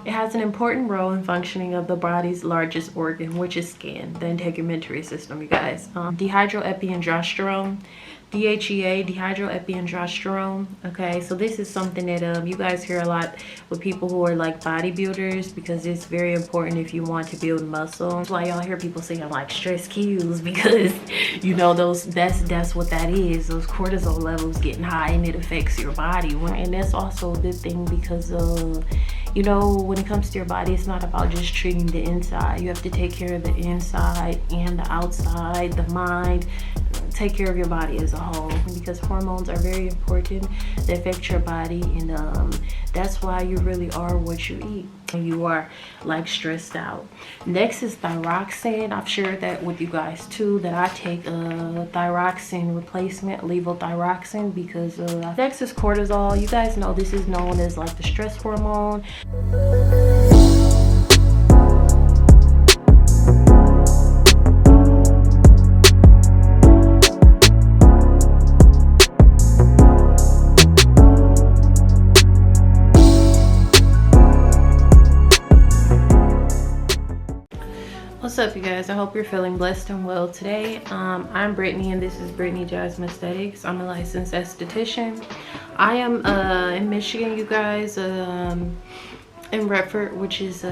It has an important role in functioning of the body's largest organ, which is skin, the integumentary system, you guys. Dehydroepiandrosterone, DHEA, dehydroepiandrosterone. Okay, so this is something that you guys hear a lot with people who are like bodybuilders, because it's very important if you want to build muscle. That's why y'all hear people saying like stress kills, because you know that's what that is. Those cortisol levels getting high and it affects your body. And that's also a good thing, because you know, when it comes to your body, it's not about just treating the inside. You have to take care of the inside and the outside, the mind. Take care of your body as a whole, because hormones are very important. They affect your body, and that's why you really are what you eat when you are like stressed out. Next is thyroxine. I've shared that with you guys too, that I take a thyroxine replacement, levothyroxine, because next is cortisol. You guys know this is known as like the stress hormone. What's up, you guys? I hope you're feeling blessed and well today. I'm Brittany, and this is Brittany Jasmine Aesthetics. I'm a licensed esthetician. I am in Michigan, you guys, in Redford, which is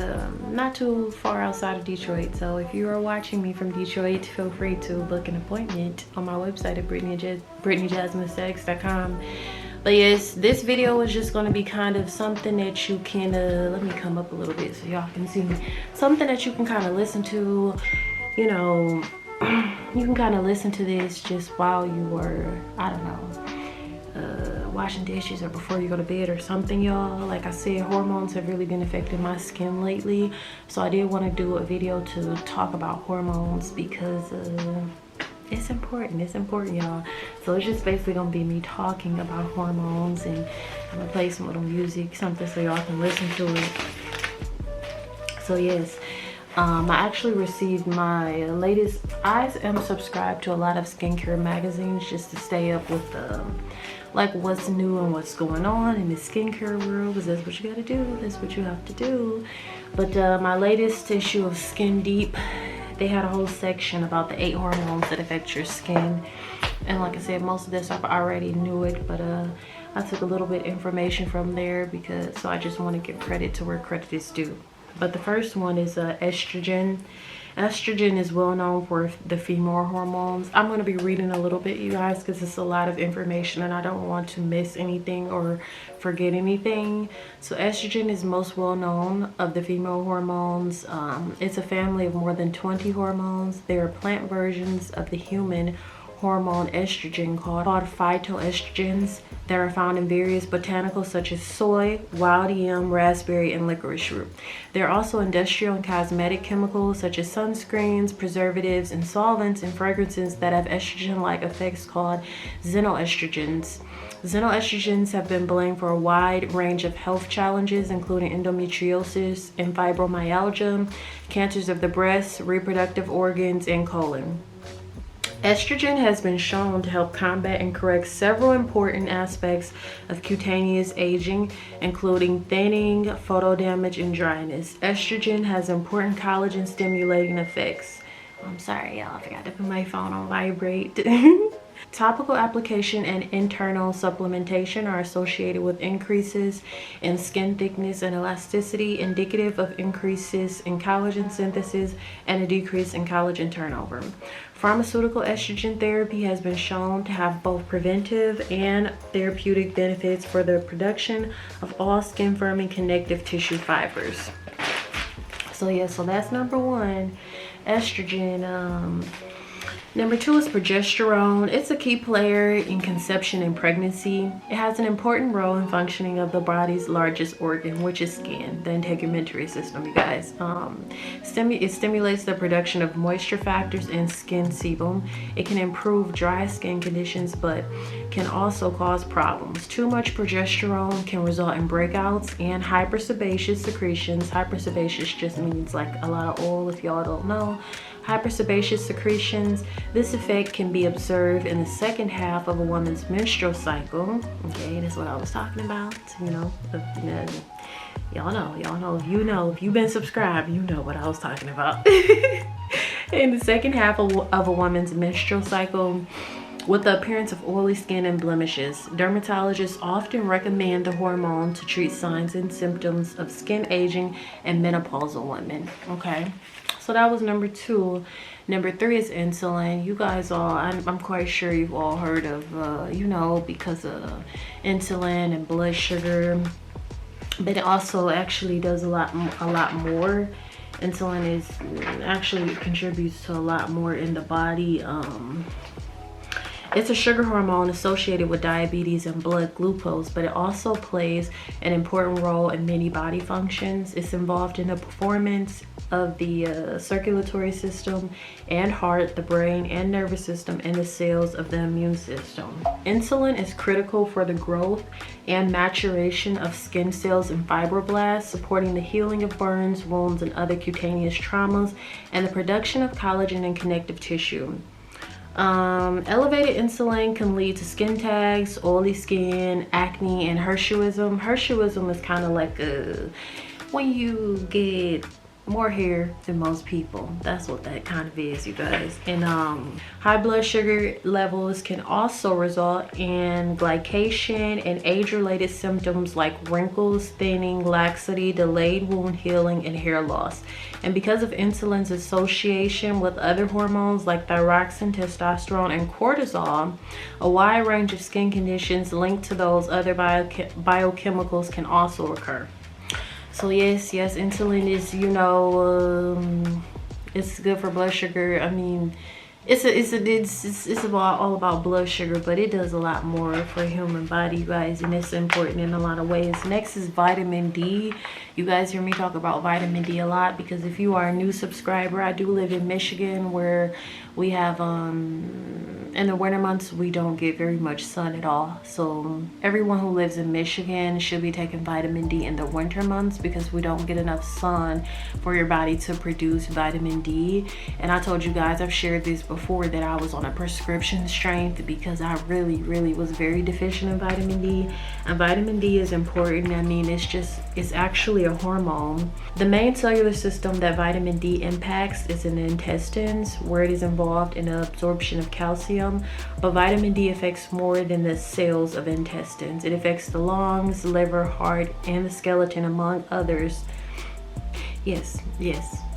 not too far outside of Detroit. So if you are watching me from Detroit, feel free to book an appointment on my website at BrittanyJasmineAesthetics.com. But yes, this video is just going to be kind of something that you can, let me come up a little bit so y'all can see me. Something that you can kind of listen to, you know, you can kind of listen to this just while you were, I don't know, washing dishes or before you go to bed or something, y'all. Like I said, hormones have really been affecting my skin lately. So I did want to do a video to talk about hormones, because it's important, y'all. So it's just basically gonna be me talking about hormones, and I'm gonna play some little music, something so y'all can listen to it. So yes, I actually received my latest. I am subscribed to a lot of skincare magazines just to stay up with like what's new and what's going on in the skincare world, because that's what you gotta do, that's what you have to do. But my latest issue of Skin Deep, they had a whole section about the 8 hormones that affect your skin. And like I said, most of this I already knew it, but I took a little bit of information from there, because so I just want to give credit to where credit is due. But the first one is estrogen. Estrogen is well known for the female hormones. I'm going to be reading a little bit, you guys, because it's a lot of information and I don't want to miss anything or forget anything. So estrogen is most well known of the female hormones. It's a family of more than 20 hormones. There are plant versions of the human hormone estrogen called phytoestrogens that are found in various botanicals such as soy, wild yam, raspberry, and licorice root. There are also industrial and cosmetic chemicals such as sunscreens, preservatives, and solvents and fragrances that have estrogen-like effects called xenoestrogens. Xenoestrogens have been blamed for a wide range of health challenges, including endometriosis and fibromyalgia, cancers of the breast, reproductive organs, and colon. Estrogen has been shown to help combat and correct several important aspects of cutaneous aging, including thinning, photo damage, and dryness. Estrogen has important collagen stimulating effects. I'm sorry, y'all, I forgot to put my phone on vibrate. Topical application and internal supplementation are associated with increases in skin thickness and elasticity, indicative of increases in collagen synthesis and a decrease in collagen turnover. Pharmaceutical estrogen therapy has been shown to have both preventive and therapeutic benefits for the production of all skin firming connective tissue fibers. So yeah, so that's number one, estrogen. Number 2 is progesterone. It's a key player in conception and pregnancy. It has an important role in functioning of the body's largest organ, which is skin, the integumentary system, you guys. It stimulates the production of moisture factors and skin sebum. It can improve dry skin conditions, but can also cause problems. Too much progesterone can result in breakouts and hypersebaceous secretions. Hypersebaceous just means like a lot of oil, if y'all don't know. Hypersebaceous secretions. This effect can be observed in the second half of a woman's menstrual cycle. Okay, that's what I was talking about, you know, Y'all know, if you've been subscribed, you know what I was talking about. In the second half of a woman's menstrual cycle, with the appearance of oily skin and blemishes, dermatologists often recommend the hormone to treat signs and symptoms of skin aging in menopausal women. Okay, so that was number 2. Number 3 is insulin. You guys all, I'm quite sure you've all heard of, you know, because of insulin and blood sugar, but it also actually does a lot more. Insulin is actually contributes to a lot more in the body. It's a sugar hormone associated with diabetes and blood glucose, but it also plays an important role in many body functions. It's involved in the performance of the circulatory system and heart, the brain and nervous system, and the cells of the immune system. Insulin is critical for the growth and maturation of skin cells and fibroblasts, supporting the healing of burns, wounds, and other cutaneous traumas, and the production of collagen and connective tissue. Elevated insulin can lead to skin tags, oily skin, acne, and hirsutism. Hirsutism is kind of like when you get more hair than most people. That's what that kind of is, you guys. And high blood sugar levels can also result in glycation and age-related symptoms like wrinkles, thinning, laxity, delayed wound healing, and hair loss. And because of insulin's association with other hormones like thyroxine, testosterone, and cortisol, a wide range of skin conditions linked to those other biochemicals can also occur. So yes, insulin is, you know, it's good for blood sugar. I mean, it's all about blood sugar, but it does a lot more for the human body, you guys, and it's important in a lot of ways. Next is vitamin D. You guys hear me talk about vitamin D a lot because if you are a new subscriber, I do live in Michigan, where we have in the winter months we don't get very much sun at all. So everyone who lives in Michigan should be taking vitamin D in the winter months because we don't get enough sun for your body to produce vitamin D. And I told you guys, I've shared this before, that I was on a prescription strength because I really was very deficient in vitamin D. And vitamin D is important. I mean, it's actually a hormone. The main cellular system that vitamin D impacts is in the intestines, where it is involved in the absorption of calcium. But vitamin D affects more than the cells of intestines. It affects the lungs, liver, heart, and the skeleton, among others. Yes,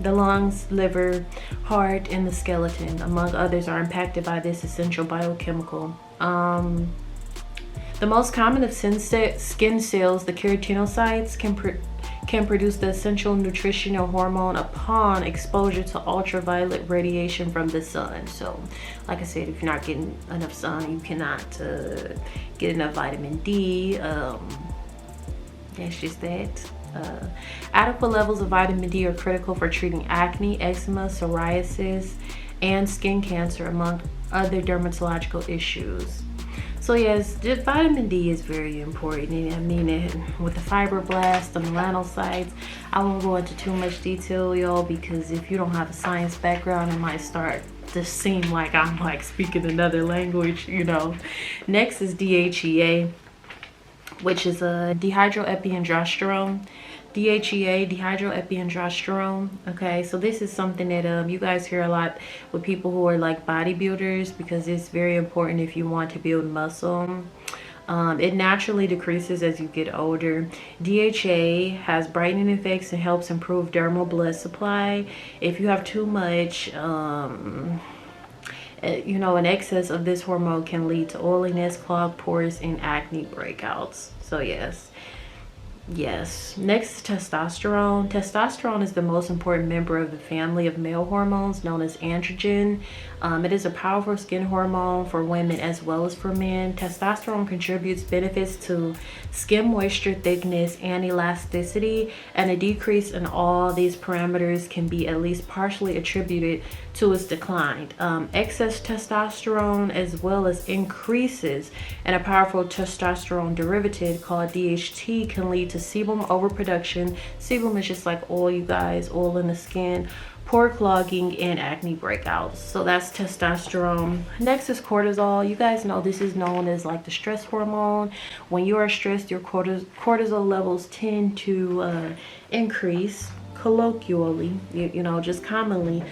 the lungs, liver, heart, and the skeleton, among others, are impacted by this essential biochemical. The most common of skin cells, the keratinocytes, can produce the essential nutritional hormone upon exposure to ultraviolet radiation from the sun. So, like I said, if you're not getting enough sun, you cannot get enough vitamin D. That's just that. Adequate levels of vitamin D are critical for treating acne, eczema, psoriasis, and skin cancer, among other dermatological issues. So yes, vitamin D is very important. I mean, with the fibroblasts, the melanocytes, I won't go into too much detail, y'all, because if you don't have a science background, it might start to seem like I'm like speaking another language, you know. Next is DHEA, which is a dehydroepiandrosterone. DHEA, dehydroepiandrosterone. Okay, so this is something that you guys hear a lot with people who are like bodybuilders, because it's very important if you want to build muscle. It naturally decreases as you get older. DHEA has brightening effects and helps improve dermal blood supply. If you have too much, you know, an excess of this hormone can lead to oiliness, clogged pores, and acne breakouts. So yes. Next is testosterone. Testosterone is the most important member of the family of male hormones, known as androgen. It is a powerful skin hormone for women as well as for men. Testosterone contributes benefits to skin moisture, thickness, and elasticity, and a decrease in all these parameters can be at least partially attributed to its decline. Excess testosterone, as well as increases in a powerful testosterone derivative called DHT, can lead to to sebum overproduction. Sebum is just like oil, you guys, oil in the skin, pore clogging, and acne breakouts. So that's testosterone. Next is cortisol. You guys know this is known as like the stress hormone. When you are stressed, your cortisol levels tend to increase. Colloquially, you know, just commonly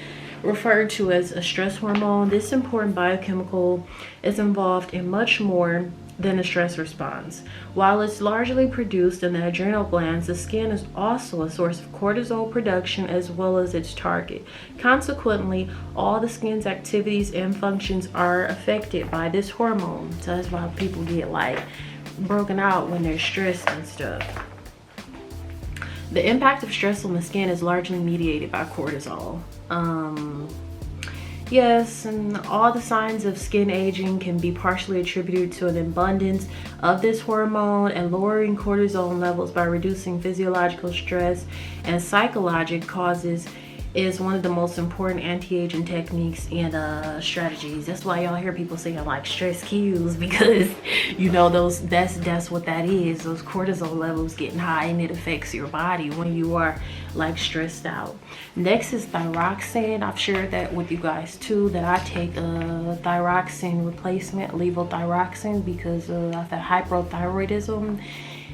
referred to as a stress hormone. This important biochemical is involved in much more than the stress response. While it's largely produced in the adrenal glands, the skin is also a source of cortisol production as well as its target. Consequently, all the skin's activities and functions are affected by this hormone. So that's why people get like broken out when they're stressed and stuff. The impact of stress on the skin is largely mediated by cortisol. Yes, and all the signs of skin aging can be partially attributed to an abundance of this hormone, and lowering cortisol levels by reducing physiological stress and psychological causes is one of the most important anti-aging techniques and strategies. That's why y'all hear people saying like stress kills, because you know that's what that is. Those cortisol levels getting high, and it affects your body when you are like stressed out. Next is thyroxine. I've shared that with you guys too, that I take a thyroxine replacement, levothyroxine, because I've had hypothyroidism,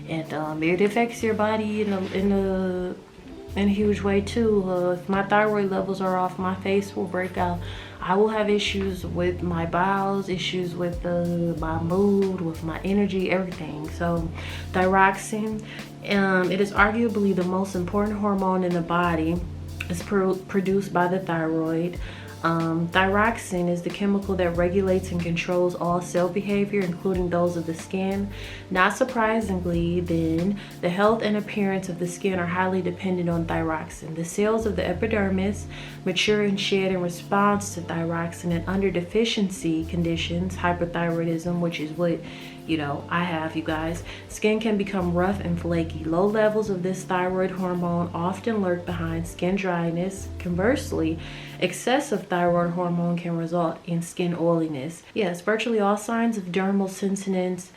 and it affects your body in a huge way too. If my thyroid levels are off, my face will break out. I will have issues with my bowels, issues with my mood, with my energy, everything. So thyroxine, it is arguably the most important hormone in the body. It's produced by the thyroid. Thyroxine is the chemical that regulates and controls all cell behavior, including those of the skin. Not surprisingly, then, the health and appearance of the skin are highly dependent on thyroxine. The cells of the epidermis mature and shed in response to thyroxine, and under deficiency conditions, hyperthyroidism, which is what I have, you guys, skin can become rough and flaky. Low levels of this thyroid hormone often lurk behind skin dryness. Conversely, excessive thyroid hormone can result in skin oiliness. Yes, virtually all signs of dermal sensitivity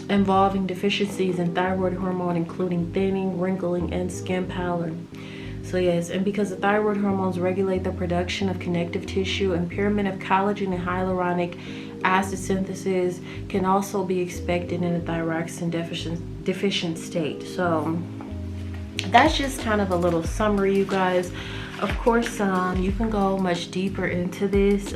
involving deficiencies in thyroid hormone, including thinning, wrinkling, and skin pallor. So yes, and because the thyroid hormones regulate the production of connective tissue, impairment of collagen and hyaluronic acid synthesis can also be expected in a thyroxine deficient state. So that's just kind of a little summary, you guys. Of course, you can go much deeper into this.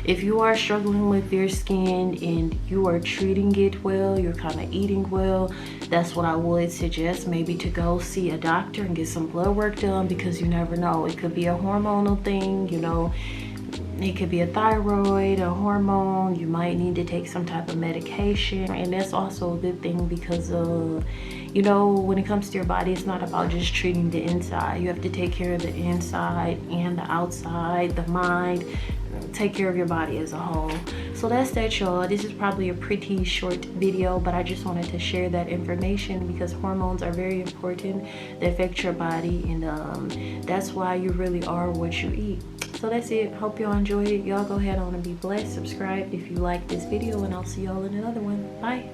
If you are struggling with your skin and you are treating it well, you're kind of eating well, that's what I would suggest, maybe to go see a doctor and get some blood work done, because you never know. It could be a hormonal thing, it could be a thyroid, a hormone. You might need to take some type of medication, and that's also a good thing, because when it comes to your body, it's not about just treating the inside. You have to take care of the inside and the outside, the mind, take care of your body as a whole. So that's that, y'all. This is probably a pretty short video, but I just wanted to share that information, because hormones are very important. They affect your body, and that's why you really are what you eat. So that's it. Hope y'all enjoyed it. Y'all go ahead on and be blessed. Subscribe if you like this video, and I'll see y'all in another one. Bye.